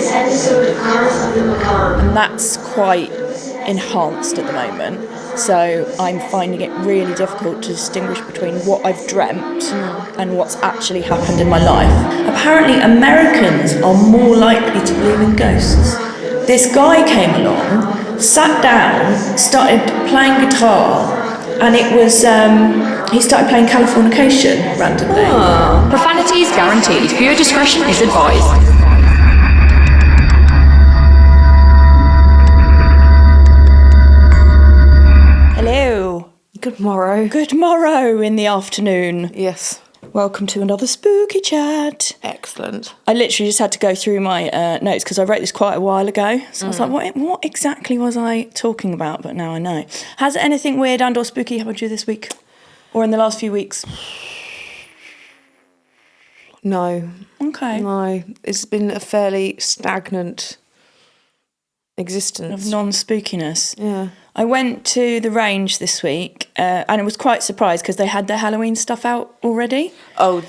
this episode of Curse of the Macabre. And that's quite enhanced at the moment. So I'm finding it really difficult to distinguish between what I've dreamt and what's actually happened in my life. Apparently Americans are more likely to believe in ghosts. This guy came along, sat down, started playing guitar, and it was, he started playing Californication randomly. Profanity is guaranteed. Viewer discretion is advised. Hello. Good morrow. Good morrow in the afternoon. Yes. Welcome to another spooky chat. Excellent. I literally just had to go through my notes because I wrote this quite a while ago. So I was like, what exactly was I talking about? But now I know. Has anything weird and or spooky happened to you this week? Or in the last few weeks? No. Okay. No. It's been a fairly stagnant existence. Of non-spookiness. Yeah. I went to the range this week and I was quite surprised because they had their Halloween stuff out already. Oh,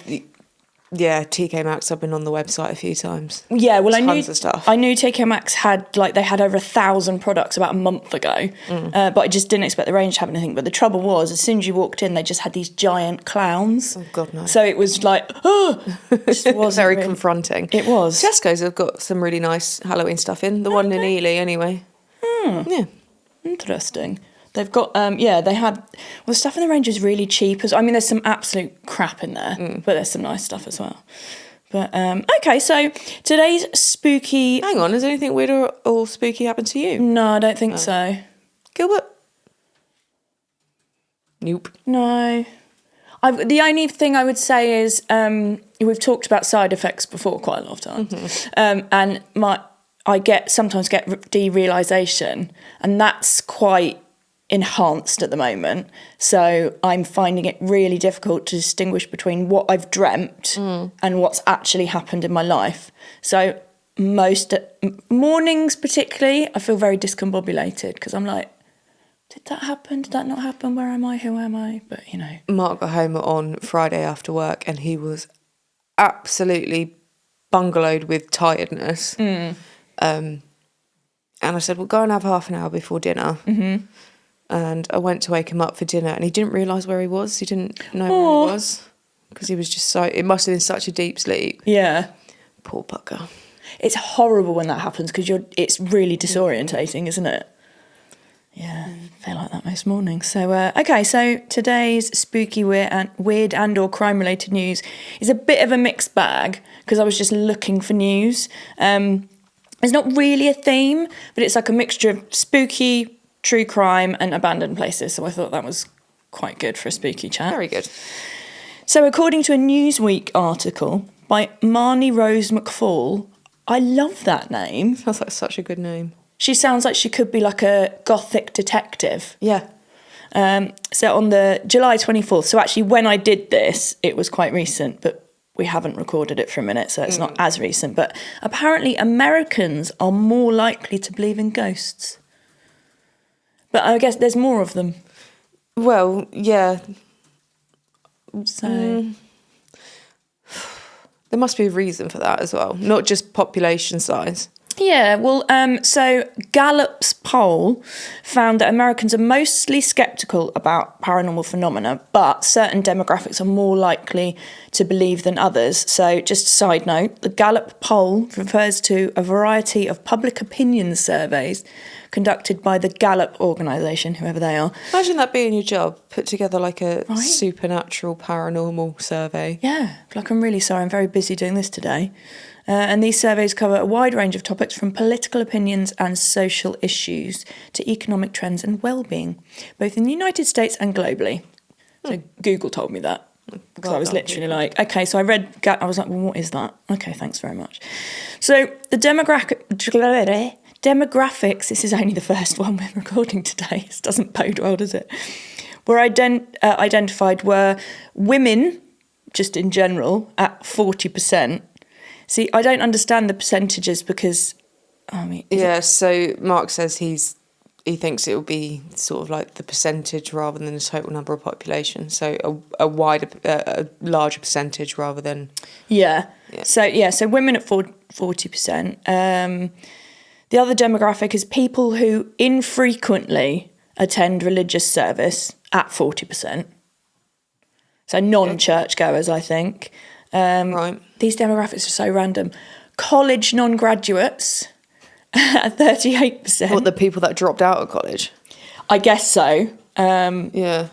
yeah, TK Maxx. I've been on the website a few times. Yeah, well, Tons of stuff. I knew TK Maxx had they had over 1,000 products about a month ago, but I just didn't expect the range to have anything. But the trouble was, as soon as you walked in, they just had these giant clowns. Oh God, no! So it was like, it just wasn't very really confronting. It was. Tesco's have got some really nice Halloween stuff in. The one in Ely, anyway. Yeah. Interesting. They've got, they had, the stuff in the range is really cheap. I mean, there's some absolute crap in there, but there's some nice stuff as well. But, okay, so today's spooky... Hang on, has anything weird or spooky happened to you? No, I don't think so. Gilbert? Nope. No. The only thing I would say is, we've talked about side effects before quite a lot of times, and I sometimes get derealisation, and that's quite enhanced at the moment. So I'm finding it really difficult to distinguish between what I've dreamt and what's actually happened in my life. So most mornings particularly, I feel very discombobulated because I'm like, did that happen? Did that not happen? Where am I? Who am I? But, you know. Mark got home on Friday after work and he was absolutely bungalowed with tiredness. And I said, well, go and have half an hour before dinner. And I went to wake him up for dinner and he didn't realise where he was. He didn't know where he was because he was just it must have been such a deep sleep. Yeah. Poor bugger. It's horrible when that happens because it's really disorientating, isn't it? Yeah, I feel like that most mornings. So, okay, so today's spooky, weird and or crime-related news is a bit of a mixed bag because I was just looking for news. It's not really a theme, but it's like a mixture of spooky, true crime and abandoned places. So I thought that was quite good for a spooky chat. Very good. So according to a Newsweek article by Marnie Rose McFall, I love that name. Sounds like such a good name. She sounds like she could be like a gothic detective. Yeah. So on the July 24th, so actually when I did this, it was quite recent, but we haven't recorded it for a minute, so it's not as recent. But apparently Americans are more likely to believe in ghosts. But I guess there's more of them. Well, yeah. So there must be a reason for that as well, not just population size. yeah, well, so Gallup's poll found that Americans are mostly sceptical about paranormal phenomena, but certain demographics are more likely to believe than others. So just a side note, the Gallup poll refers to a variety of public opinion surveys conducted by the Gallup organisation, whoever they are. Imagine that being your job, put together like a supernatural paranormal survey. Yeah, like I'm really sorry, I'm very busy doing this today. And these surveys cover a wide range of topics from political opinions and social issues to economic trends and well-being, both in the United States and globally. So Google told me that. Because I was literally like, okay, so I was like, well, what is that? Okay, thanks very much. So the demographics, this is only the first one we're recording today, this doesn't bode well, does it? Were identified were women, just in general, at 40%. See, I don't understand the percentages because, I mean... Yeah, so Mark says he thinks it will be sort of like the percentage rather than the total number of population. So a larger percentage rather than... Yeah. So women at 40%. The other demographic is people who infrequently attend religious service at 40%. So non-church goers, I think. Right. These demographics are so random. College non-graduates at 38%. What, the people that dropped out of college? I guess so. Yeah.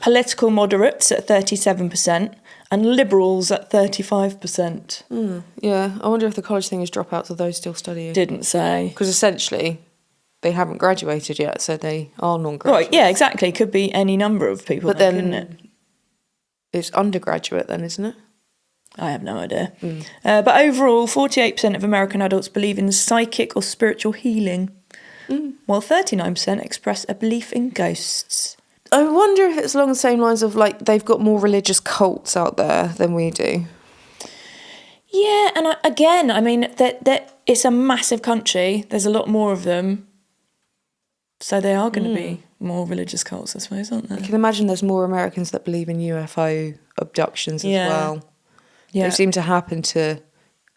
Political moderates at 37% and liberals at 35%. Yeah. I wonder if the college thing is dropouts or those still studying. Didn't say. Because essentially, they haven't graduated yet, so they are non-graduate. Right, yeah, exactly. Could be any number of people, But then, then couldn't it? it's undergraduate then, isn't it? I have no idea. But overall, 48% of American adults believe in psychic or spiritual healing, while 39% express a belief in ghosts. I wonder if it's along the same lines of, like, they've got more religious cults out there than we do. Yeah, and I mean, it's a massive country. There's a lot more of them. So they are going to be more religious cults, I suppose, aren't I they? can imagine there's more Americans that believe in UFO abductions as well. Yeah. They seem to happen to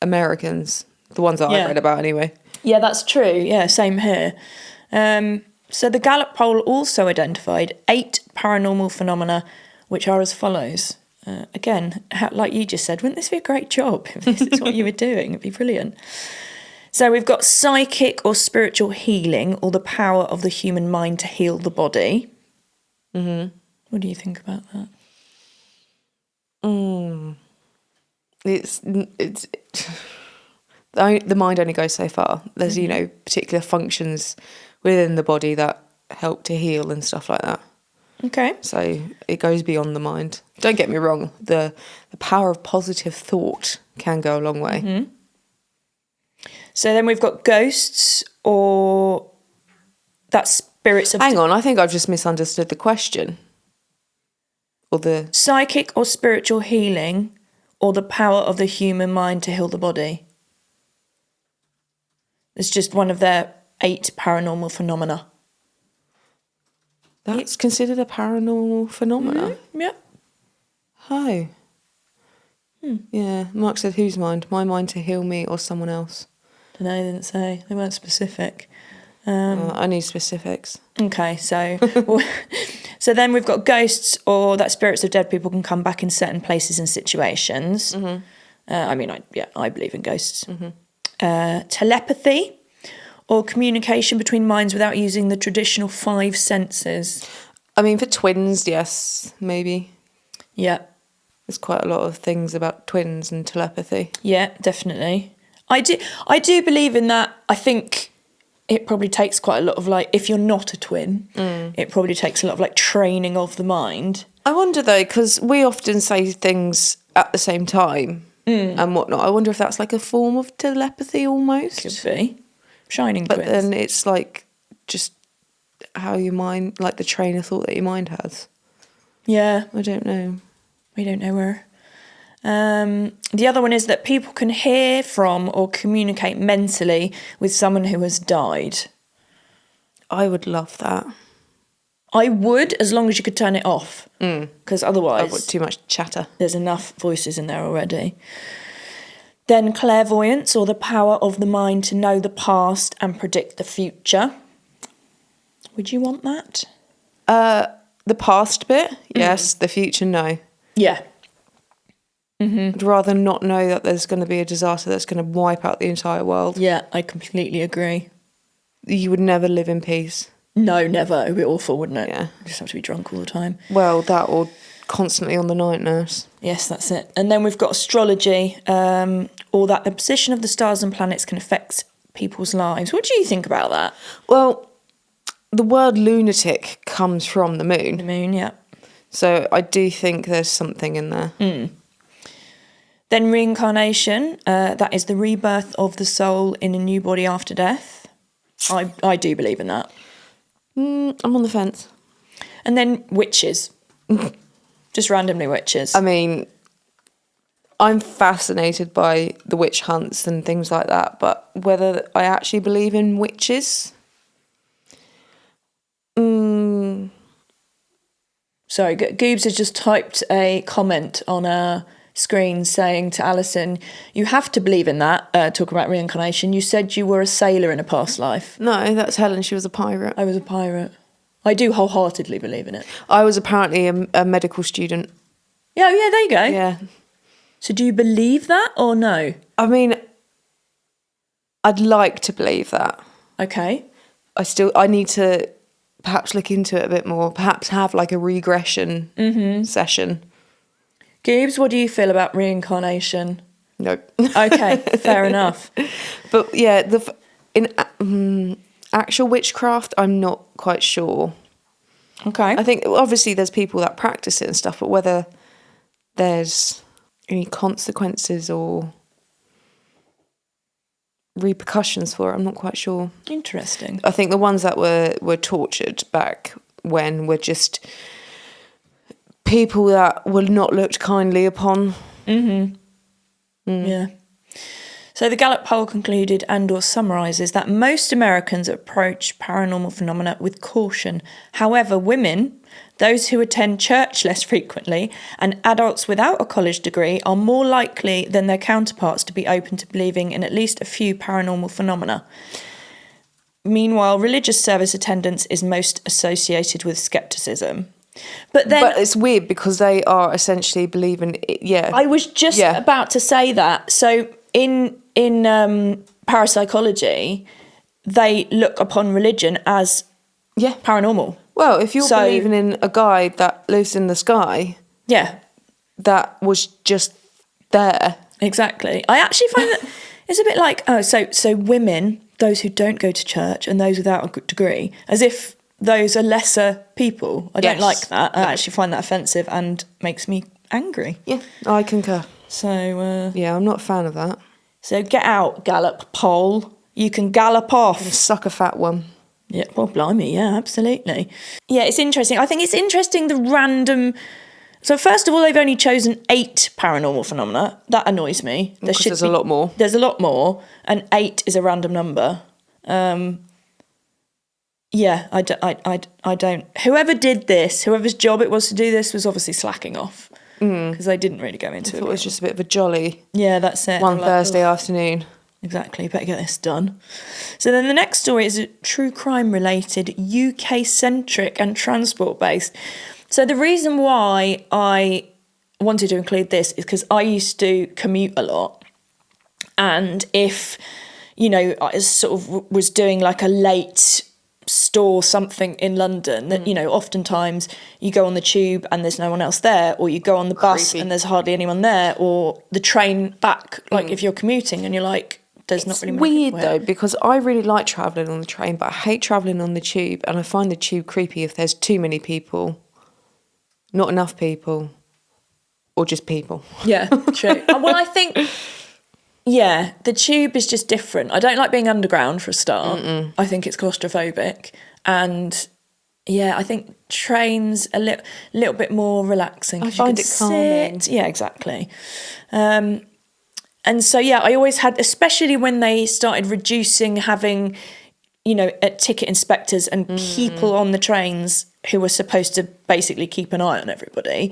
Americans, the ones that I've read about anyway. Yeah, that's true. Yeah, same here. So the Gallup poll also identified 8 paranormal phenomena, which are as follows. Again, like you just said, wouldn't this be a great job if this is what you were doing? It'd be brilliant. So we've got psychic or spiritual healing, or the power of the human mind to heal the body. Mm-hmm. What do you think about that? It's the mind only goes so far. There's particular functions within the body that help to heal and stuff like that. Okay. So it goes beyond the mind. Don't get me wrong, the power of positive thought can go a long way. Mm-hmm. So then we've got ghosts, or that's spirits of... Hang on, I think I've just misunderstood the question. Or the... Psychic or spiritual healing, or the power of the human mind to heal the body. It's just one of their 8 paranormal phenomena. That's considered a paranormal phenomena? Mm-hmm. Yep. Oh. Yeah, Mark said, whose mind? My mind to heal me or someone else? I don't know, they didn't say. They weren't specific. I need specifics. Okay, so so then we've got ghosts, or that spirits of dead people can come back in certain places and situations. Mm-hmm. I believe in ghosts. Mm-hmm. Telepathy, or communication between minds without using the traditional 5 senses. I mean, for twins, yes, maybe. Yeah. There's quite a lot of things about twins and telepathy. Yeah, definitely. I do believe in that. I think it probably takes quite a lot of, like, if you're not a twin, it probably takes a lot of, like, training of the mind. I wonder, though, because we often say things at the same time and whatnot. I wonder if that's like a form of telepathy almost. Could be. Shining but twins. Then it's like just how your mind, like the train of thought that your mind has. Yeah. I don't know. We don't know where. The other one is that people can hear from or communicate mentally with someone who has died. I would love that. I would, as long as you could turn it off. Because otherwise... I've got too much chatter. There's enough voices in there already. Then clairvoyance, or the power of the mind to know the past and predict the future. Would you want that? The past bit, yes. The future, no. Yeah. I'd rather not know that there's going to be a disaster that's going to wipe out the entire world. Yeah, I completely agree. You would never live in peace. No, never. It would be awful, wouldn't it? Yeah. You just have to be drunk all the time. Well, that or constantly on the night nurse. Yes, that's it. And then we've got astrology, or that the position of the stars and planets can affect people's lives. What do you think about that? Well, the word lunatic comes from the moon. The moon, yeah. So I do think there's something in there. Then reincarnation, that is the rebirth of the soul in a new body after death. I do believe in that. I'm on the fence. And then witches. Just randomly witches. I mean, I'm fascinated by the witch hunts and things like that, but whether I actually believe in witches... Sorry, Goobs has just typed a comment on our screen saying to Alison, "You have to believe in that." Talking about reincarnation, you said you were a sailor in a past life. No, that's Helen. She was a pirate. I was a pirate. I do wholeheartedly believe in it. I was apparently a medical student. Yeah, there you go. Yeah. So do you believe that or no? I mean, I'd like to believe that. Okay. I need to perhaps look into it a bit more. Perhaps have like a regression session. Goobs, what do you feel about reincarnation? Nope. Okay, fair enough. But yeah, in actual witchcraft, I'm not quite sure. Okay. I think obviously there's people that practice it and stuff, but whether there's any consequences or repercussions for it, I'm not quite sure. Interesting. I think the ones that were tortured back when were just people that were not looked kindly upon. Yeah. So the Gallup poll concluded and/or summarises that most Americans approach paranormal phenomena with caution. However, women, those who attend church less frequently, and adults without a college degree are more likely than their counterparts to be open to believing in at least a few paranormal phenomena. Meanwhile, religious service attendance is most associated with scepticism. But it's weird because they are essentially believing it, yeah. I was just about to say that. So in parapsychology, they look upon religion as paranormal. Well, if you're believing in a guy that lives in the sky, that was just there. Exactly. I actually find that it's a bit like, so women, those who don't go to church and those without a good degree, as if those are lesser people. I don't like that. I actually find that offensive and makes me angry. Yeah, I concur. So yeah, I'm not a fan of that. So get out, Gallup poll. You can gallop off. Suck a fat one. Yeah, well, blimey, yeah, absolutely. Yeah, it's interesting. I think it's interesting the random... So first of all, they've only chosen 8 paranormal phenomena. That annoys me. There's a lot more. There's a lot more, and 8 is a random number. Yeah, I don't... Whoever did this, whoever's job it was to do this, was obviously slacking off. Because they didn't really go into it. I thought it was just a bit of a jolly... Yeah, that's it. One Thursday afternoon. Exactly, better get this done. So then the next story is true crime related, UK centric and transport based. So the reason why I wanted to include this is because I used to commute a lot, and if, I sort of was doing like a late store something in London, that oftentimes you go on the tube and there's no one else there, or you go on the bus and there's hardly anyone there, or the train back, like if you're commuting and you're like, there's not really much. It's weird though, because I really like travelling on the train, but I hate travelling on the tube, and I find the tube creepy if there's too many people, not enough people, or just people. Yeah, true. Well, I think, the tube is just different. I don't like being underground for a start. I think it's claustrophobic, and I think trains a little bit more relaxing. I find it calming. Yeah, exactly. And so, I always had, especially when they started reducing having, ticket inspectors and people on the trains who were supposed to basically keep an eye on everybody.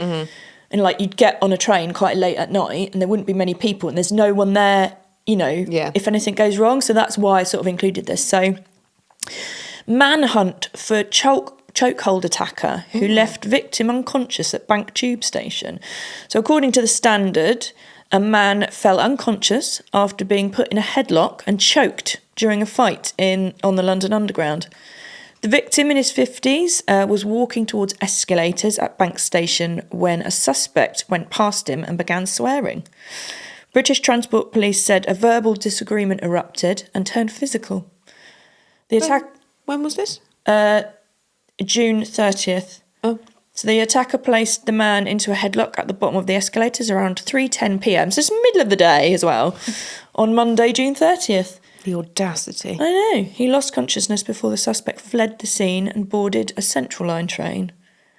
And like you'd get on a train quite late at night and there wouldn't be many people and there's no one there, if anything goes wrong. So that's why I sort of included this. So manhunt for chokehold attacker who left victim unconscious at Bank Tube Station. So according to the Standard, a man fell unconscious after being put in a headlock and choked during a fight on the London Underground. The victim, in his 50s, was walking towards escalators at Bank Station when a suspect went past him and began swearing. British Transport Police said a verbal disagreement erupted and turned physical. The attack... When was this? June 30th. Oh. So the attacker placed the man into a headlock at the bottom of the escalators around 3:10 p.m. So it's middle of the day as well, on Monday, June 30th. The audacity. I know. He lost consciousness before the suspect fled the scene and boarded a Central Line train.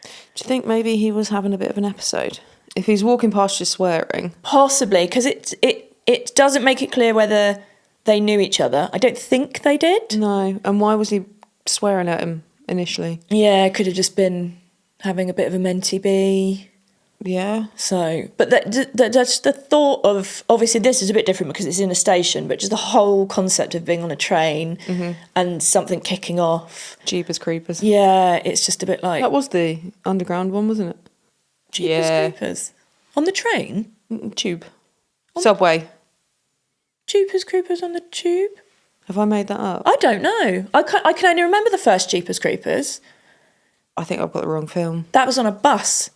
Do you think maybe he was having a bit of an episode? If he's walking past just swearing? Possibly, because it doesn't make it clear whether they knew each other. I don't think they did. No. And why was he swearing at him initially? Yeah, it could have just been having a bit of a mentee bee. Yeah. So, but just the thought of, obviously this is a bit different because it's in a station, but just the whole concept of being on a train and something kicking off. Jeepers Creepers. Yeah, it's just a bit like... That was the underground one, wasn't it? Jeepers Creepers. On the train? Tube. Subway. Jeepers Creepers on the tube? Have I made that up? I don't know. I can only remember the first Jeepers Creepers. I think I've got the wrong film. That was on a bus.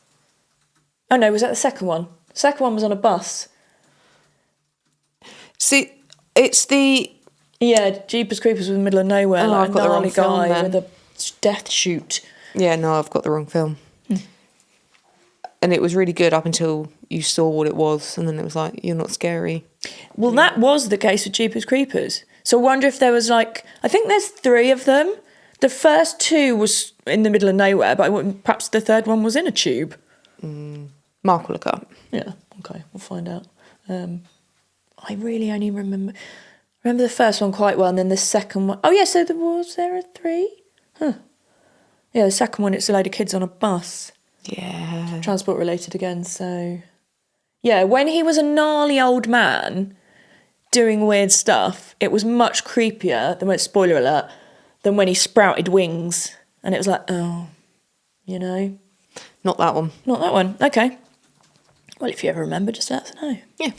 Oh no, was that the second one? The second one was on a bus. See, it's the... Yeah, Jeepers Creepers was in the middle of nowhere. Like I've got the wrong film guy then. with a death chute. Yeah, no, I've got the wrong film. And it was really good up until you saw what it was, and then it was like, you're not scary. Well, that was the case with Jeepers Creepers. So I wonder if there was like... I think there's 3 of them. The first 2 was in the middle of nowhere, but perhaps the third one was in a tube. Mark will look up. Yeah, okay, we'll find out. I really only remember the first one quite well, and then the second one... Oh, yeah, so there a 3? Huh. Yeah, the second one, it's a load of kids on a bus. Yeah. Transport related again, so... Yeah, when he was a gnarly old man doing weird stuff, it was much creepier, spoiler alert, than when he sprouted wings. And it was like, oh, you know... Not that one. Not that one, okay. Well, if you ever remember, just let us know. Yeah.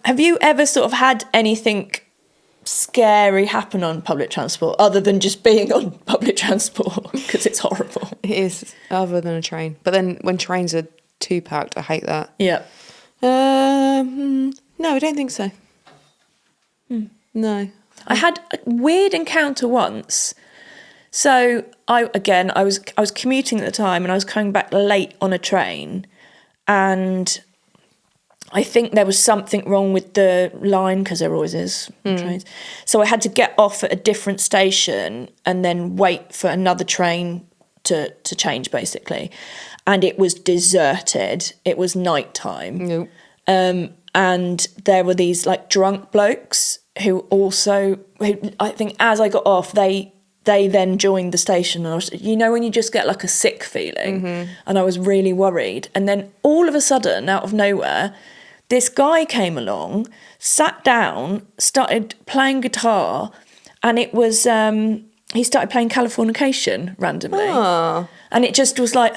Have you ever sort of had anything scary happen on public transport other than just being on public transport? Because it's horrible. It is, other than a train. But then when trains are too packed, I hate that. Yeah. No, I don't think so. No. I had a weird encounter once. So I was commuting at the time, and I was coming back late on a train, and I think there was something wrong with the line, because there always is on trains. So I had to get off at a different station and then wait for another train to change, basically. And it was deserted. It was nighttime. Nope. And there were these like drunk blokes who I think as I got off, they then joined the station, and I was, when you just get like a sick feeling, and I was really worried. And then all of a sudden, out of nowhere, this guy came along, sat down, started playing guitar, and it was he started playing Californication randomly. Oh. And it just was like,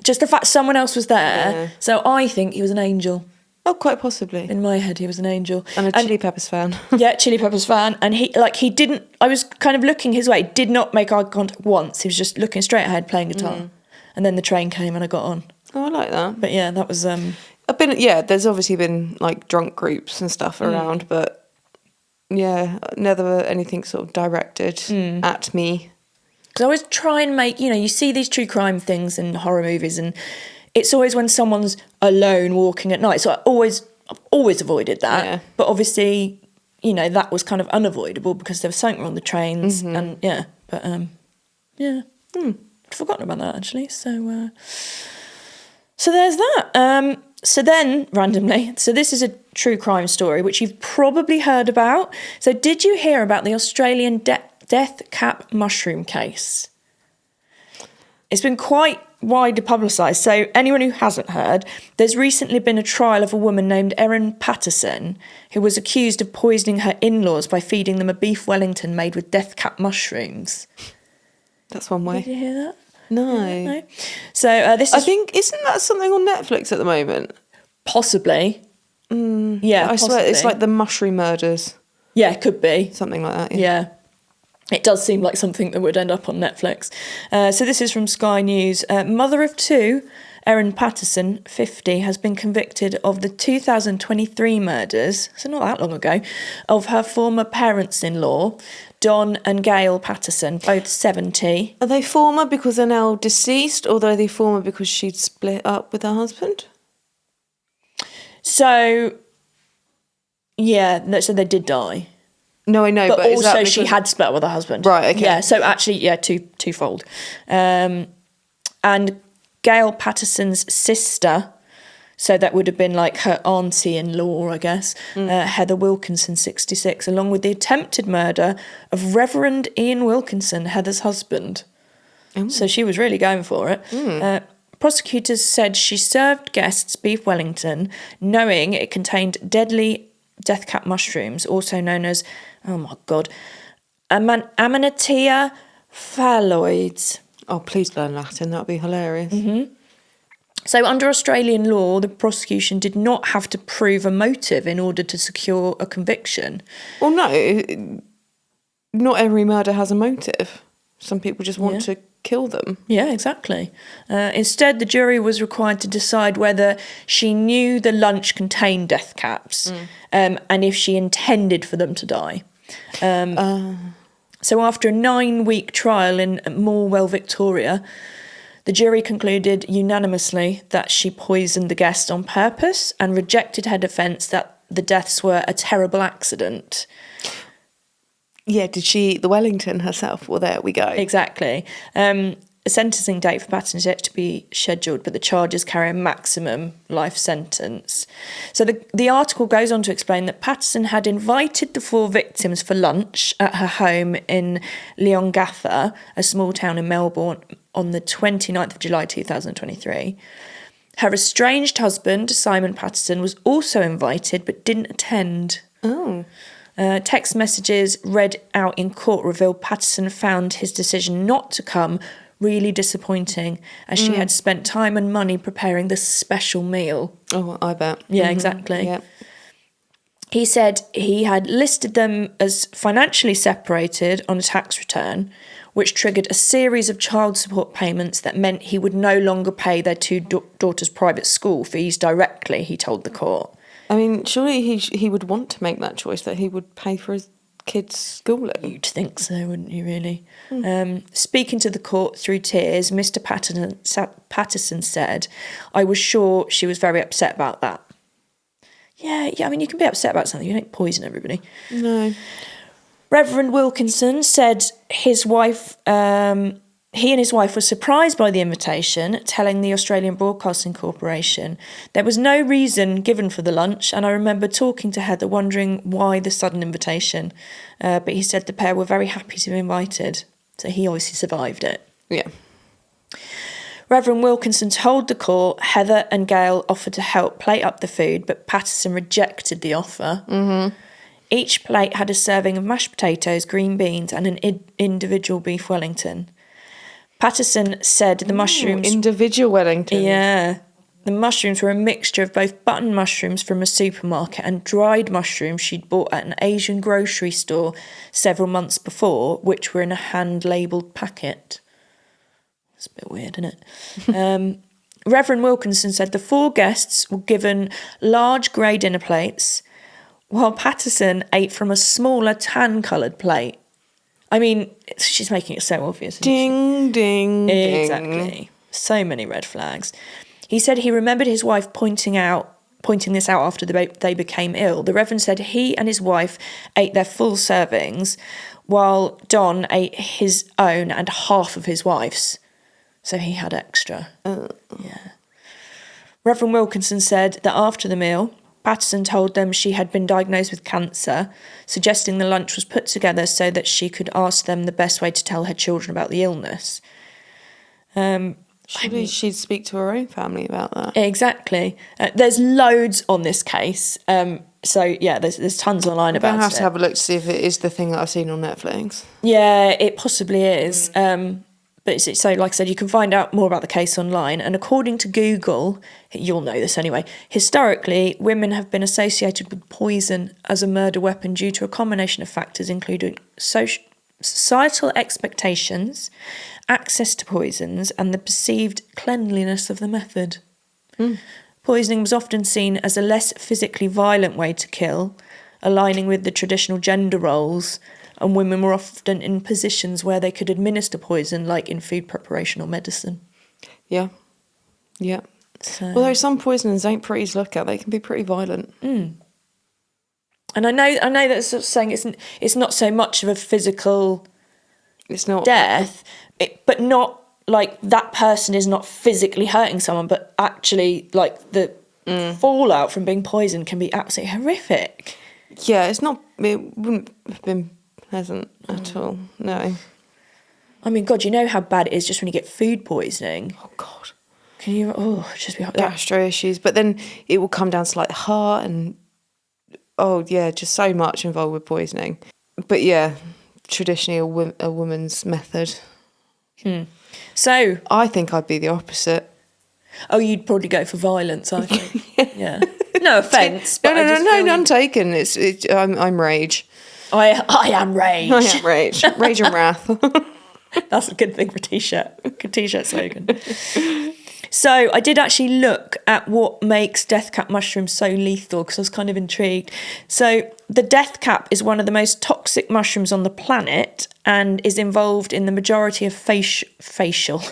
just the fact someone else was there. Yeah. So I think he was an angel. Oh, quite possibly. In my head, he was an angel. And a Chili Peppers fan. Yeah, Chili Peppers fan. And he didn't, I was kind of looking his way, did not make eye contact once. He was just looking straight ahead, playing guitar. And then the train came and I got on. Oh, I like that. But yeah, that was... there's obviously been like drunk groups and stuff around, but yeah, never anything sort of directed at me. Because I always try and make, you see these true crime things in horror movies, and it's always when someone's alone walking at night. So I've always avoided that. Yeah. But obviously, that was kind of unavoidable because there was something wrong on the trains. And yeah, but yeah. I'd forgotten about that actually. So there's that. So then, randomly, this is a true crime story, which you've probably heard about. So did you hear about the Australian death cap mushroom case? It's been quite widely publicised. So anyone who hasn't heard, there's recently been a trial of a woman named Erin Patterson who was accused of poisoning her in-laws by feeding them a beef Wellington made with death cap mushrooms. That's one way. Did you hear that? No. So this is... I think, isn't that something on Netflix at the moment? Possibly. Yeah, I swear it's like the mushroom murders. Yeah, it could be. Something like that, Yeah. It does seem like something that would end up on Netflix. So this is from Sky News. Mother of 2, Erin Patterson, 50, has been convicted of the 2023 murders, so not that long ago, of her former parents-in-law, Don and Gail Patterson, both 70. Are they former because they're now deceased, or are they former because she'd split up with her husband? So, yeah, so they did die. No, I know, but also is that because... she had split up with her husband. Right, okay. Yeah, so actually, yeah, twofold. And Gail Patterson's sister, so that would have been like her auntie-in-law, I guess, Heather Wilkinson, 66, along with the attempted murder of Reverend Ian Wilkinson, Heather's husband. So she was really going for it. Prosecutors said she served guests beef Wellington, knowing it contained deadly death cap mushrooms, also known as, oh my God, Amanita phalloides. Oh, please learn Latin. That would be hilarious. Mm-hmm. So under Australian law, the prosecution did not have to prove a motive in order to secure a conviction. Well, no, not every murder has a motive. Some people just want to kill them. Yeah, exactly. Instead, the jury was required to decide whether she knew the lunch contained death caps and if she intended for them to die. So after a 9-week trial in Morwell, Victoria, the jury concluded unanimously that she poisoned the guest on purpose and rejected her defence that the deaths were a terrible accident. Yeah, did she eat the Wellington herself? Well, there we go. Exactly. A sentencing date for Patterson is yet to be scheduled, but the charges carry a maximum life sentence. So the article goes on to explain that Patterson had invited the 4 victims for lunch at her home in Leongatha, a small town in Melbourne, on the 29th of July 2023. Her estranged husband, Simon Patterson, was also invited but didn't attend. Oh. Text messages read out in court revealed Patterson found his decision not to come really disappointing, as she had spent time and money preparing this special meal. Oh, I bet. Yeah, exactly. Yeah. He said he had listed them as financially separated on a tax return, which triggered a series of child support payments that meant he would no longer pay their 2 daughters' private school fees directly, he told the court. I mean, surely he would want to make that choice, that he would pay for his kids' schooling. You'd think so, wouldn't you, really? Speaking to the court through tears, Mr. Patterson said, "I was sure she was very upset about that." Yeah, I mean, you can be upset about something. You don't poison everybody. No. Reverend Wilkinson said he and his wife were surprised by the invitation, telling the Australian Broadcasting Corporation there was no reason given for the lunch, and I remember talking to Heather wondering why the sudden invitation. But he said the pair were very happy to be invited, so he obviously survived it. Yeah. Reverend Wilkinson told the court Heather and Gail offered to help plate up the food, but Patterson rejected the offer. Mm-hmm. Each plate had a serving of mashed potatoes, green beans, and an individual beef Wellington. Patterson said the mushrooms... Individual Wellington. Yeah. The mushrooms were a mixture of both button mushrooms from a supermarket and dried mushrooms she'd bought at an Asian grocery store several months before, which were in a hand-labelled packet. It's a bit weird, isn't it? Reverend Wilkinson said the 4 guests were given large grey dinner plates, while Patterson ate from a smaller tan-coloured plate. I mean, she's making it so obvious. Ding, ding, ding. Exactly. So many red flags. He said he remembered his wife pointing this out after they became ill. The Reverend said he and his wife ate their full servings, while Don ate his own and half of his wife's. So he had extra. Yeah. Reverend Wilkinson said that after the meal, Patterson told them she had been diagnosed with cancer, suggesting the lunch was put together so that she could ask them the best way to tell her children about the illness. Surely she'd speak to her own family about that. Exactly. There's loads on this case. So, yeah, there's tons online about it. I'll have to have a look to see if it is the thing that I've seen on Netflix. Yeah, it possibly is. But so, like I said, you can find out more about the case online. And according to Google, you'll know this anyway, historically, women have been associated with poison as a murder weapon due to a combination of factors, including societal expectations, access to poisons, and the perceived cleanliness of the method. Poisoning was often seen as a less physically violent way to kill, aligning with the traditional gender roles, and women were often in positions where they could administer poison, like in food preparation or medicine. Yeah. Yeah. So. Although some poisons ain't pretty to look at, they can be pretty violent. And I know that's sort of saying it's not so much of a physical death, but not like that person is not physically hurting someone, but actually like the fallout from being poisoned can be absolutely horrific. Yeah, it wouldn't have been pleasant at all, no. I mean, God, you know how bad it is just when you get food poisoning. Oh, God. Can you? Oh, just be gastro issues. But then it will come down to like the heart and just so much involved with poisoning. But yeah, traditionally a woman's method. So I think I'd be the opposite. Oh, you'd probably go for violence, I think. Yeah. No offence. No, none taken. I'm rage. I am rage. I am rage. Rage and wrath. That's a good thing for a t-shirt. Good t-shirt slogan. So I did actually look at what makes death cap mushrooms so lethal because I was kind of intrigued. So the death cap is one of the most toxic mushrooms on the planet and is involved in the majority of facial.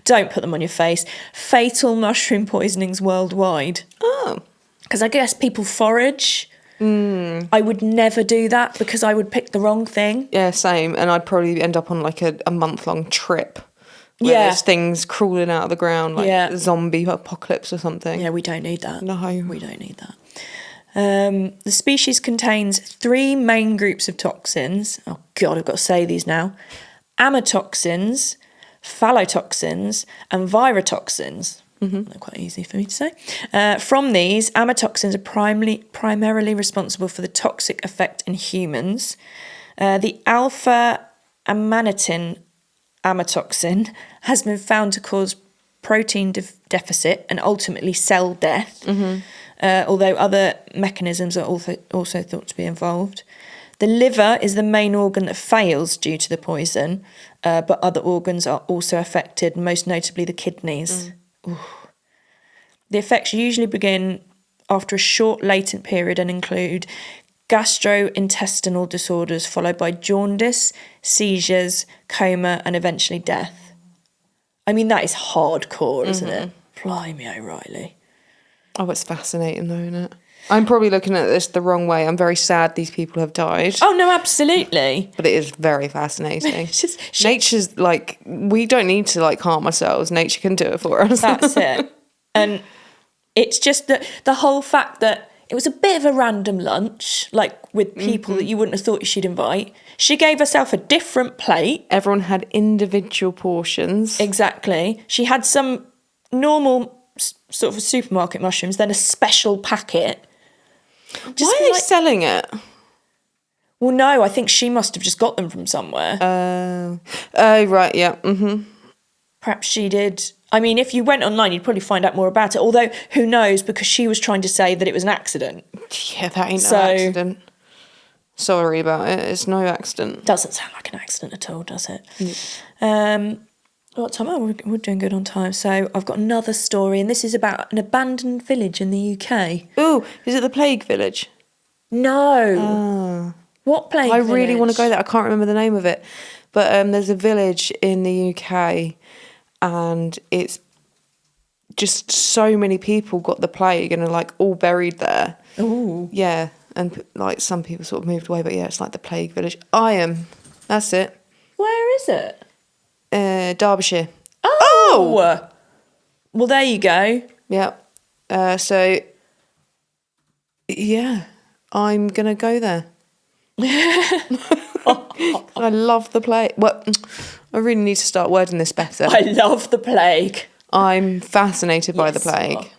Don't put them on your face. Fatal mushroom poisonings worldwide. Oh. Because I guess people forage. I would never do that because I would pick the wrong thing. Yeah, same. And I'd probably end up on like a month-long trip where there's things crawling out of the ground, like a zombie apocalypse or something. Yeah, we don't need that. No. We don't need that. The species contains 3 main groups of toxins. Oh, God, I've got to say these now. Amatoxins, phallotoxins, and virotoxins. They're quite easy for me to say. From these, amatoxins are primarily responsible for the toxic effect in humans. The alpha amanitin amatoxin has been found to cause protein deficit and ultimately cell death, although other mechanisms are also thought to be involved. The liver is the main organ that fails due to the poison, but other organs are also affected, most notably the kidneys. The effects usually begin after a short latent period and include gastrointestinal disorders followed by jaundice, seizures, coma and eventually death. I mean, that is hardcore, isn't it? Blimey O'Reilly. Oh, it's fascinating though, isn't it? I'm probably looking at this the wrong way. I'm very sad these people have died. Oh, no, absolutely. But it is very fascinating. It's just, Nature's like, we don't need to like harm ourselves. Nature can do it for us. That's it. And it's just that the whole fact that it was a bit of a random lunch, like with people that you wouldn't have thought she'd invite. She gave herself a different plate. Everyone had individual portions. Exactly. She had some normal sort of supermarket mushrooms, then a special packet. Why are they selling it? Well, no, I think she must have just got them from somewhere. Oh, right, yeah. Perhaps she did. I mean, if you went online, you'd probably find out more about it. Although, who knows, because she was trying to say that it was an accident. Yeah, that ain't no accident. Sorry about it. It's no accident. Doesn't sound like an accident at all, does it? Yeah. What time? Oh, we're doing good on time. So I've got another story, and this is about an abandoned village in the UK. Ooh, is it the Plague Village? No. What Plague Village? I really want to go there. I can't remember the name of it. But there's a village in the UK and it's just so many people got the plague and are like all buried there. Ooh. Yeah, and like some people sort of moved away, but yeah, it's like the Plague Village. Iron, that's it. Where is it? Derbyshire. Oh! Well, there you go. Yeah. So, yeah, I'm going to go there. I love the plague. Well, I really need to start wording this better. I love the plague. I'm fascinated by the Yes, you plague.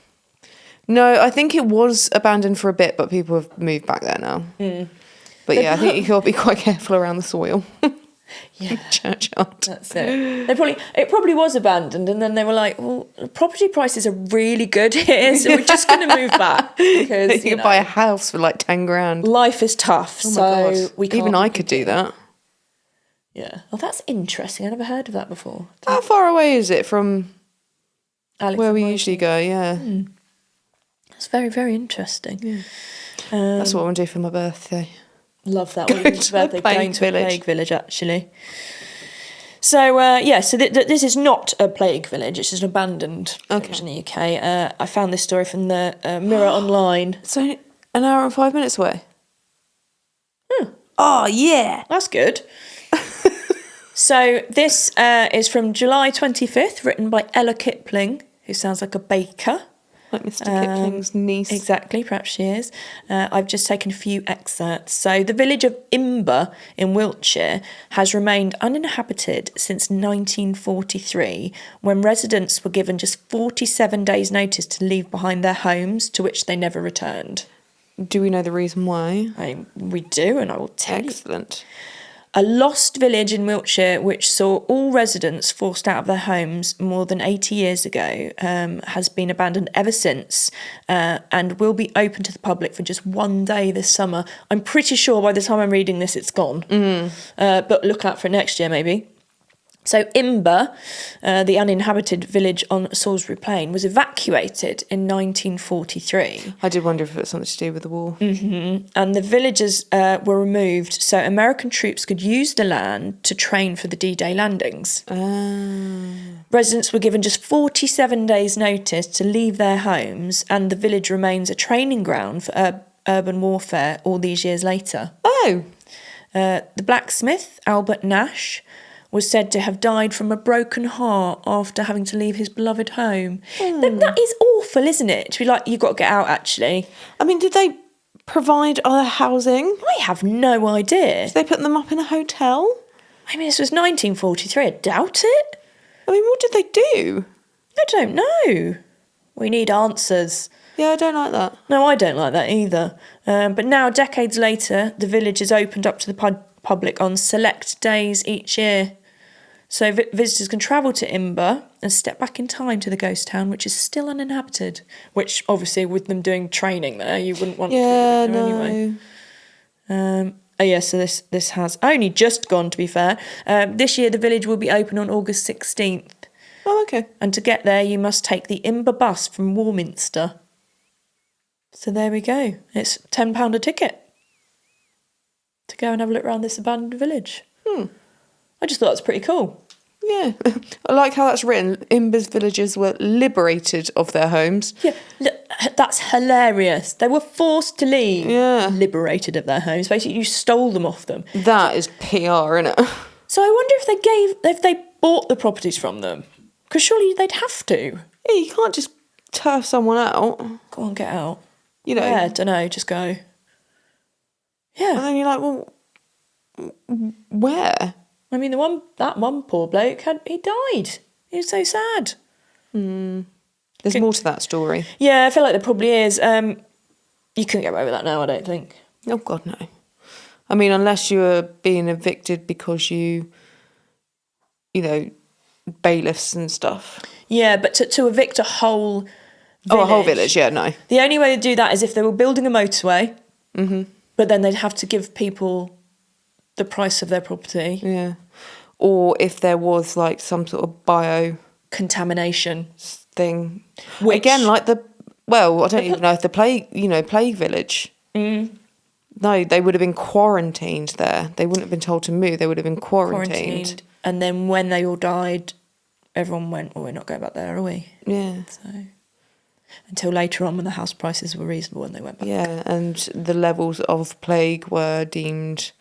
No, I think it was abandoned for a bit, but people have moved back there now. But yeah, I think you got to be quite careful around the soil. Yeah, churchyard. that's it. It probably was abandoned, and then they were like, "Well, property prices are really good here, so we're just going to move back because you could buy a house for like 10 grand. Life is tough, Oh my so God. we can't." Even I could do that. Yeah. Well, that's interesting. I never heard of that before. How far away is it from Alex where and we Mikey. usually go? Yeah, That's very, very interesting. Yeah. that's what I want to do for my birthday. Love that. Go Well, to it's the about plague going to village. a plague village, actually. So, so this is not a plague village. It's an abandoned village in the UK. I found this story from the Mirror Online. It's only an hour and 5 minutes away. Oh, yeah. That's good. So this is from July 25th, written by Ella Kipling, who sounds like a baker. Like Mr. Kipling's niece. Exactly, perhaps she is. I've just taken a few excerpts. So the village of Imber in Wiltshire has remained uninhabited since 1943, when residents were given just 47 days' notice to leave behind their homes, to which they never returned. Do we know the reason why? We do, and I will tell you. Excellent. A lost village in Wiltshire, which saw all residents forced out of their homes more than 80 years ago, has been abandoned ever since, and will be open to the public for just one day this summer. I'm pretty sure by the time I'm reading this, it's gone. But look out for it next year, maybe. So Imber, the uninhabited village on Salisbury Plain, was evacuated in 1943. I did wonder if it was something to do with the war. And the villagers were removed so American troops could use the land to train for the D-Day landings. Residents were given just 47 days' notice to leave their homes, and the village remains a training ground for urban warfare all these years later. Oh. The blacksmith, Albert Nash, was said to have died from a broken heart after having to leave his beloved home. That is awful, isn't it? To be like, you've got to get out, actually. I mean, did they provide other housing? I have no idea. Did they put them up in a hotel? I mean, this was 1943. I doubt it. I mean, what did they do? I don't know. We need answers. Yeah, I don't like that. No, I don't like that either. But now, decades later, the village is opened up to the public on select days each year. So visitors can travel to Imber and step back in time to the ghost town, which is still uninhabited. Which, obviously, with them doing training there, you wouldn't want to do anyway. So this has only just gone, to be fair. This year, the village will be open on August 16th. Oh, okay. And to get there, you must take the Imber bus from Warminster. So there we go. It's £10 a ticket to go and have a look around this abandoned village. I just thought it was pretty cool. Yeah. I like how that's written. Imber's villagers were liberated of their homes. Yeah, that's hilarious. They were forced to leave, liberated of their homes. Basically, you stole them off them. That is PR, isn't it? So I wonder if they bought the properties from them, because surely they'd have to. Yeah, you can't just turf someone out. Go on, get out. You know. Yeah, don't know, just go. Yeah. And then you're like, well, where? I mean, that one poor bloke he died. He was so sad. There's more to that story. Yeah, I feel like there probably is. You couldn't get away with that now, I don't think. Oh God, no. I mean, unless you were being evicted because you know, bailiffs and stuff. Yeah, but to evict a whole village. Oh, a whole village, yeah, no. The only way to do that is if they were building a motorway, but then they'd have to give people the price of their property. Yeah. Or if there was like some sort of contamination thing. Again, like I don't even know if the plague village. No, they would have been quarantined there. They wouldn't have been told to move. They would have been quarantined. And then when they all died, everyone went, well, we're not going back there, are we? Yeah. So until later on when the house prices were reasonable and they went back. Yeah, and the levels of plague were deemed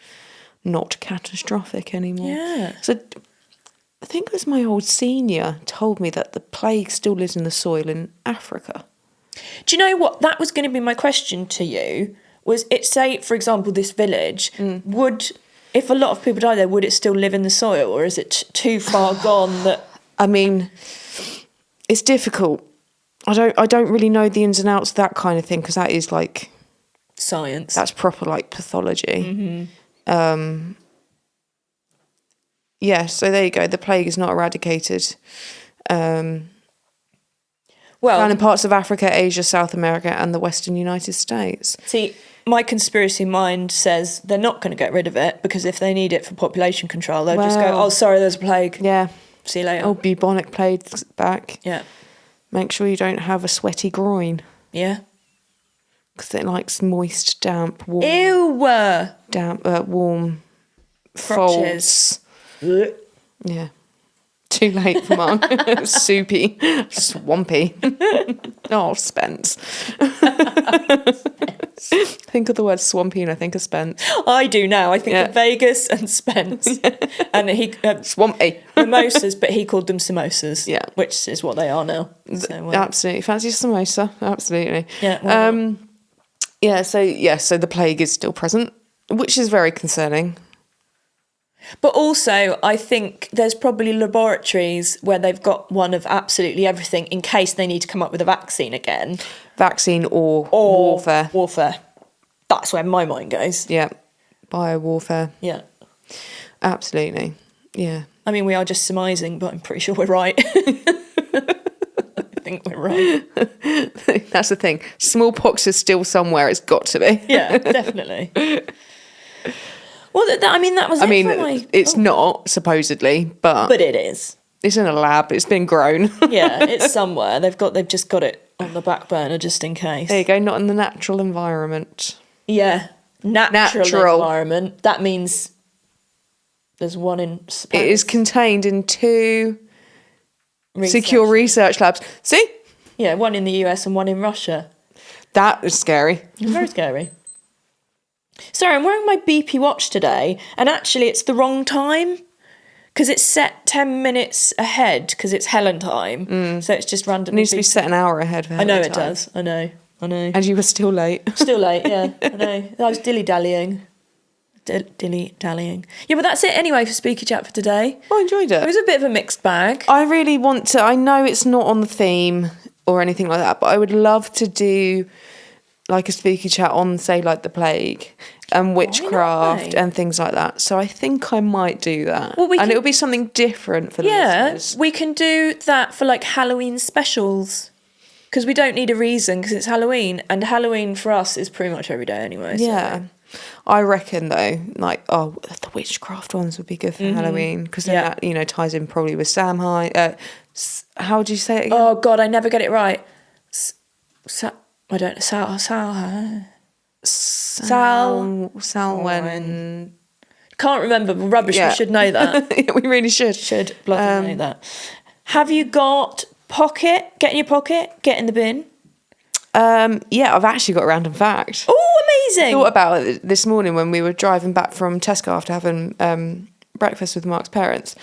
not catastrophic anymore. Yeah. So I think it was my old senior told me that the plague still lives in the soil in Africa. Do you know what? That was going to be my question to you. Was it, say, for example, this village, if a lot of people die there, would it still live in the soil, or is it too far gone that... I mean, it's difficult. I don't really know the ins and outs of that kind of thing, because that is like... science. That's proper, like, pathology. Yeah, so there you go. The plague is not eradicated. Found in parts of Africa, Asia, South America, and the Western United States. See, my conspiracy mind says they're not going to get rid of it, because if they need it for population control, they'll just go, oh, sorry, there's a plague. Yeah. See you later. Oh, bubonic plague's back. Yeah. Make sure you don't have a sweaty groin. Yeah. Because it likes moist, damp, warm. Ew! Damp, warm crotches. folds. Yeah. Too late for Mark. Soupy. Swampy. Oh, Spence. Think of the word swampy and I think of Spence. I do now. I think Yeah. of Vegas and Spence. And he Swampy. mimosas, but he called them samosas. Yeah. Which is what they are now. So, Absolutely. Fancy a samosa. Absolutely. Yeah, why not? So the plague is still present, which is very concerning. But also, I think there's probably laboratories where they've got one of absolutely everything in case they need to come up with a vaccine again. Vaccine or warfare. Warfare. That's where my mind goes. Yeah. Bio-warfare. Yeah. Absolutely. Yeah. I mean, we are just surmising, but I'm pretty sure we're right. I think we're right. That's the thing. Smallpox is still somewhere. It's got to be. Yeah, definitely. Well, that was. It's not supposedly, but it is. it's in a lab. It's been grown. Yeah, it's somewhere. They've just got it on the back burner just in case. There you go. Not in the natural environment. Yeah, natural environment. That means there's one in space. It is contained in 2 secure research labs. See, Yeah, one in the US and one in Russia. that is scary. Very scary. Sorry, I'm wearing my BP watch today, and actually it's the wrong time because it's set 10 minutes ahead because it's Helen time. So it's just It randomly. needs to be set an hour ahead. For I know Helen it time. does. I know. And you were still late. Still late, yeah. I know. I was dilly-dallying. Dilly-dallying. Yeah, but that's it anyway for Speaker Chat for today. I enjoyed It it. was a bit of a mixed bag. I really want to. I know it's not on the theme or anything like that, but I would love to do like a speaker chat on, say, like the plague and witchcraft mate? and things like that. So I think I might do that. Well, and it'll be something different for the listeners. We can do that for like Halloween specials because we don't need a reason because it's Halloween, and Halloween for us is pretty much every day anyway. So. Yeah. I reckon though, like, the witchcraft ones would be good for Halloween because then that, you know, ties in probably with Samhain. How do you say it again? Oh God, I never get it right. I don't know. Samhain. Can't remember. Rubbish. Yeah. We should know that. Yeah, we really should. Should bloody know that. Have you got pocket? Get in your pocket. Get in the bin. Yeah, I've actually got a random fact. Oh, amazing! Thought about it this morning when we were driving back from Tesco after having breakfast with Mark's parents.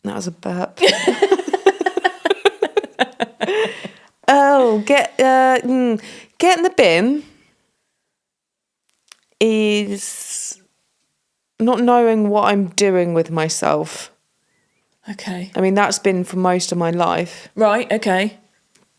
That was a burp. Get in the bin is not knowing what I'm doing with myself. Okay. I mean, that's been for most of my life, Right. Okay.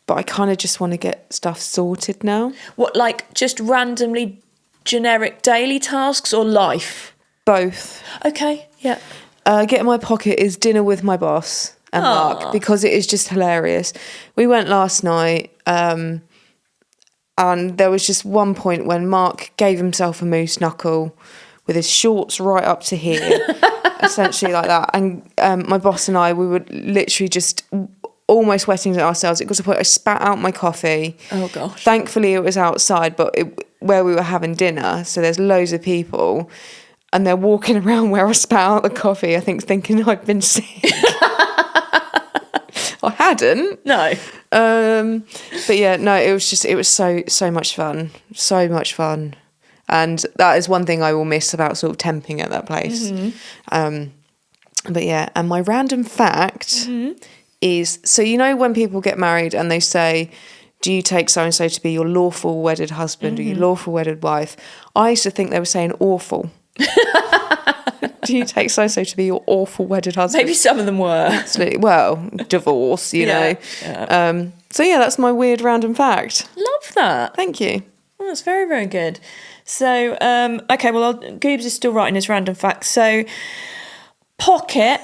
but I kind of just want to get stuff sorted now. What, like just randomly generic daily tasks or life? Both. Okay. Yeah. Get in my pocket is dinner with my boss and Mark because it is just hilarious. We went last night and there was just one point when Mark gave himself a moose knuckle with his shorts right up to here, essentially like that. And my boss and I, we were literally just almost wetting ourselves. It got to the point I spat out my coffee. Oh gosh. Thankfully it was outside, but where we were having dinner, so there's loads of people. And they're walking around where I spat out the coffee, I think, thinking I'd been sick. I hadn't. No. But yeah, no, it was so much fun. So much fun. And that is one thing I will miss about sort of temping at that place. But yeah, and my random fact is, so you know when people get married and they say, do you take so-and-so to be your lawful wedded husband or your lawful wedded wife? I used to think they were saying awful. Do you take so-and-so to be your awful wedded husband? Maybe some of them were. Absolutely. Well, divorce, you know. Yeah. So yeah, that's my weird random fact. Love that. Thank you. Oh, that's very, very good. So, okay, well, Goobs is still writing his random facts. So, pocket.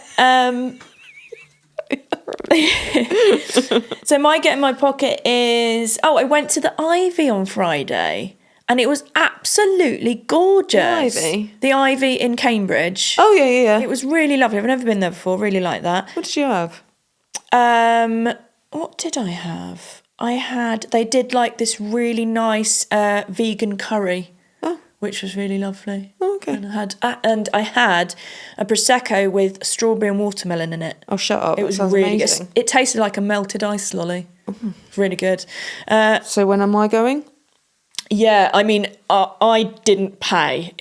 So my get in my pocket is, I went to the Ivy on Friday and it was absolutely gorgeous. The Ivy? The Ivy in Cambridge. Oh yeah. It was really lovely. I've never been there before. Really like that. What did you have? What did I have? They did like this really nice vegan curry. Oh. which was really lovely. Okay. And I had a prosecco with strawberry and watermelon in it. Oh, shut up. It That was sounds really amazing. good. It tasted like a melted ice lolly. It's really good. So when am I going? Yeah, I mean, I didn't pay.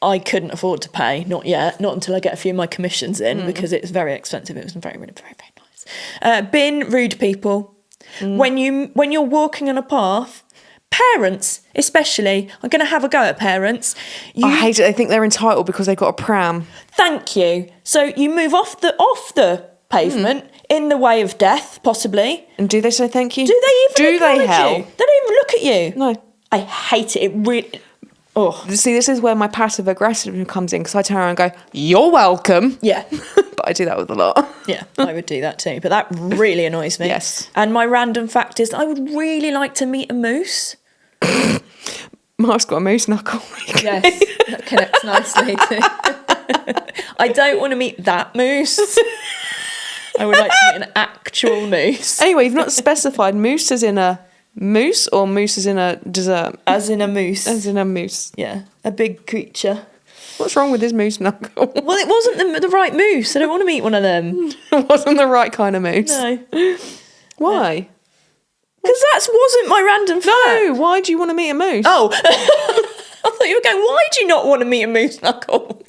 I couldn't afford to pay, not yet, not until I get a few of my commissions in, because it's very expensive. It was very, very, very, very nice. Bin rude people. When you're walking on a path, parents especially, I'm going to have a go at parents. I hate it. They think they're entitled because they've got a pram. Thank you. So you move off the pavement in the way of death, possibly. And do they say thank you? Do they even acknowledge help? you? They don't even look at you. No. I hate it. It really. Oh. See, this is where my passive aggressive comes in, because I turn around and go, "You're welcome." Yeah. But I do that with a lot. Yeah, I would do that too. But that really annoys me. Yes. And my random fact is I would really like to meet a moose. Mark's got a moose knuckle. Yes, that connects nicely too. I don't want to meet that moose. I would like to meet an actual moose. Anyway, you've not specified moose as in a moose or moose as in a dessert. As in a moose. As in a moose. Yeah, a big creature. What's wrong with his moose knuckle? Well, it wasn't the right moose. I don't want to meet one of them. It wasn't the right kind of moose. No. Why? Because that wasn't my random fact. No, why do you want to meet a moose? Oh, I thought you were going, why do you not want to meet a moose knuckle?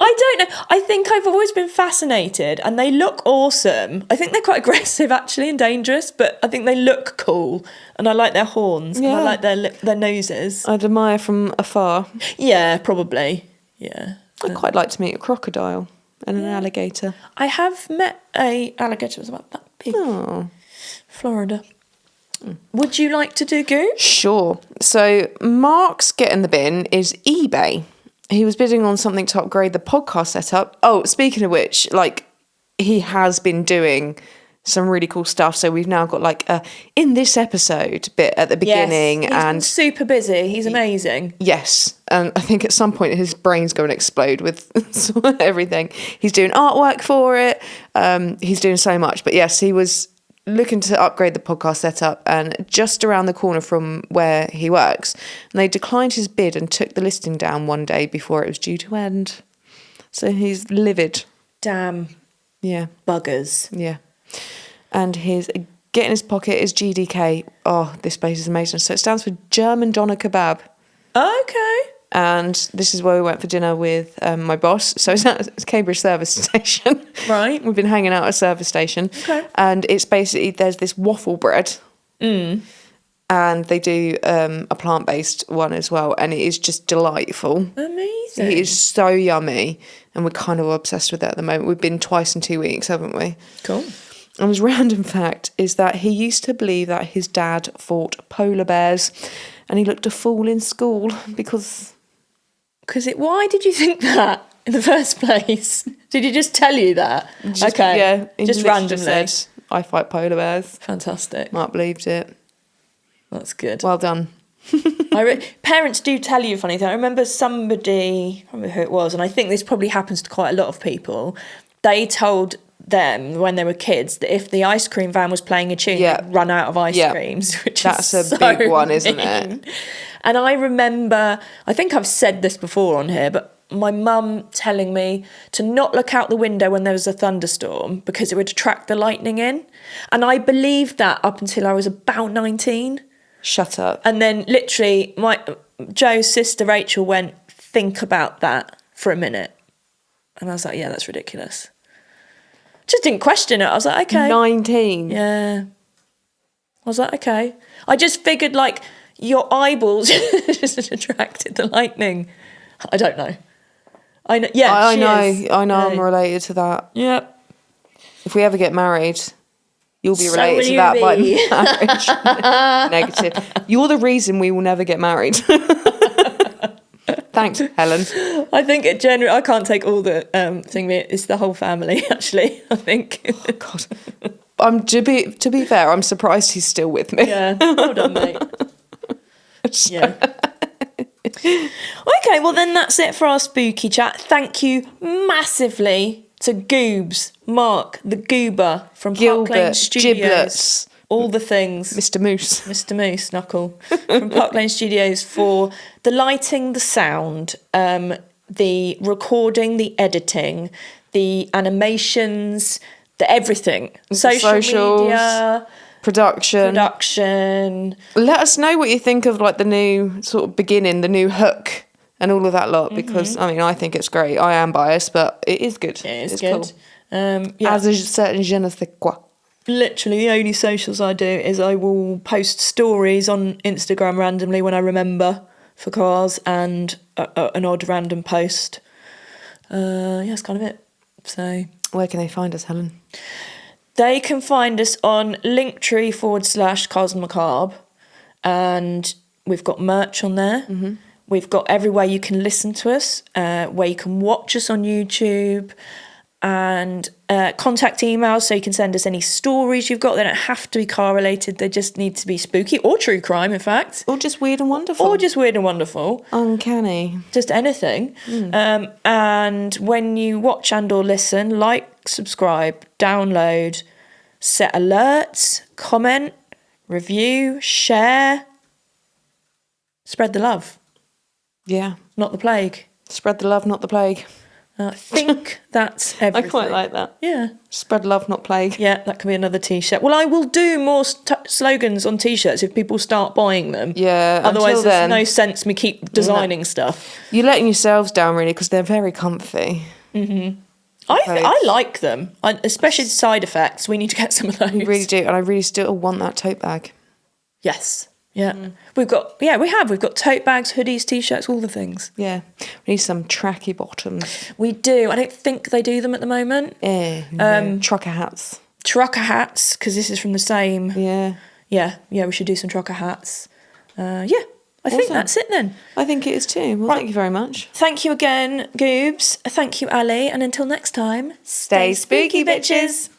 I don't know. I think I've always been fascinated, and they look awesome. I think they're quite aggressive, actually, and dangerous, but I think they look cool, and I like their horns, and I like their noses. I'd admire from afar. Yeah, probably. Yeah. I'd quite like to meet a crocodile and an alligator. I have met a alligator that was about that big. Oh. Florida. Would you like to do goose? Sure. So Mark's get in the bin is eBay. He was bidding on something to upgrade the podcast setup. Oh, speaking of which, like, he has been doing some really cool stuff. So we've now got like a in this episode bit at the beginning. Yes, and been super busy. He's amazing. Yes. And I think at some point his brain's going to explode with everything. He's doing artwork for it. He's doing so much. But yes, he was looking to upgrade the podcast setup, and just around the corner from where he works, and they declined his bid and took the listing down one day before it was due to end. So he's livid. Damn. Yeah. Buggers. Yeah. And his get in his pocket is GDK. Oh, this place is amazing. So it stands for German Doner Kebab. Okay. And this is where we went for dinner with my boss. So it's at Cambridge service station. Right. We've been hanging out at a service station. Okay. And it's basically, there's this waffle bread. And they do a plant-based one as well. And it is just delightful. Amazing. It is so yummy. And we're kind of obsessed with it at the moment. We've been twice in 2 weeks, haven't we? Cool. And his random fact is that he used to believe that his dad fought polar bears. And he looked a fool in school because... Why did you think that in the first place? Did he just tell you that? Okay. Yeah. He Just literally randomly. said, I fight polar bears. Fantastic. Mark believed it. That's good. Well done. Parents do tell you funny things. I remember somebody, I don't remember who it was, and I think this probably happens to quite a lot of people. They told them when they were kids that if the ice cream van was playing a tune, they'd run out of ice creams, which That's is a so big one, isn't mean. it? And I remember, I think I've said this before on here, but my mum telling me to not look out the window when there was a thunderstorm because it would attract the lightning in. And I believed that up until I was about 19. Shut up. And then literally Joe's sister Rachel went, think about that for a minute. And I was like, yeah, that's ridiculous. Just didn't question it. I was like, okay. 19. Yeah. I was like, okay. I just figured like your eyeballs just attracted the lightning. I don't know. I know. Yeah, I know. is. I know. I'm related to that. Yep. If we ever get married, you'll be So related to will that you by be. marriage. Negative. You're the reason we will never get married. Thanks, Helen. I think it generally, I can't take all the thing. It's the whole family, actually. I think. Oh, God. To be fair, I'm surprised he's still with me. Yeah. Well done, mate. Yeah. Okay, well then that's it for our spooky chat. Thank you massively to Goobs, Mark, the Goober from Park Lane Gilbert, Studios. Giblets, all the things. Mr. Moose. Mr. Moose Knuckle from Park Lane Studios for the lighting, the sound, the recording, the editing, the animations, the everything. Social media. Production. Let us know what you think of like the new sort of beginning, the new hook and all of that lot, because I mean, I think it's great. I am biased, but it is good. It's good. Cool. As a certain je ne sais quoi. Literally the only socials I do is I will post stories on Instagram randomly when I remember for cars, and an odd random post. That's kind of it. So where can they find us, Helen? They can find us on linktree/Cars and Macabre, and we've got merch on there. Mm-hmm. We've got everywhere you can listen to us, where you can watch us on YouTube, and contact emails, so you can send us any stories you've got. They don't have to be car related, they just need to be spooky or true crime, in fact. Or just weird and wonderful. Uncanny. Just anything. And when you watch and or listen, like, subscribe, download, set alerts, comment, review, share. Spread the love. Yeah. Not the plague. Spread the love, not the plague. I think that's everything. I quite like that. Yeah. Spread love, not plague. Yeah, that can be another T-shirt. Well, I will do more slogans on T-shirts if people start buying them. Yeah, otherwise there's no sense me keep designing stuff. You're letting yourselves down, really, because they're very comfy. Mm-hmm. I like them, especially the side effects. We need to get some of those. We really do, and I really still want that tote bag. Yes. Yeah. We've got tote bags, hoodies, T-shirts, all the things. Yeah. We need some tracky bottoms. We do. I don't think they do them at the moment. Trucker hats. Trucker hats, because this is from the same. Yeah. Yeah, we should do some trucker hats. I think that's it then. I think it is too. Well, thank you very much. Thank you again, Goobs. Thank you, Ali. And until next time, stay spooky, bitches.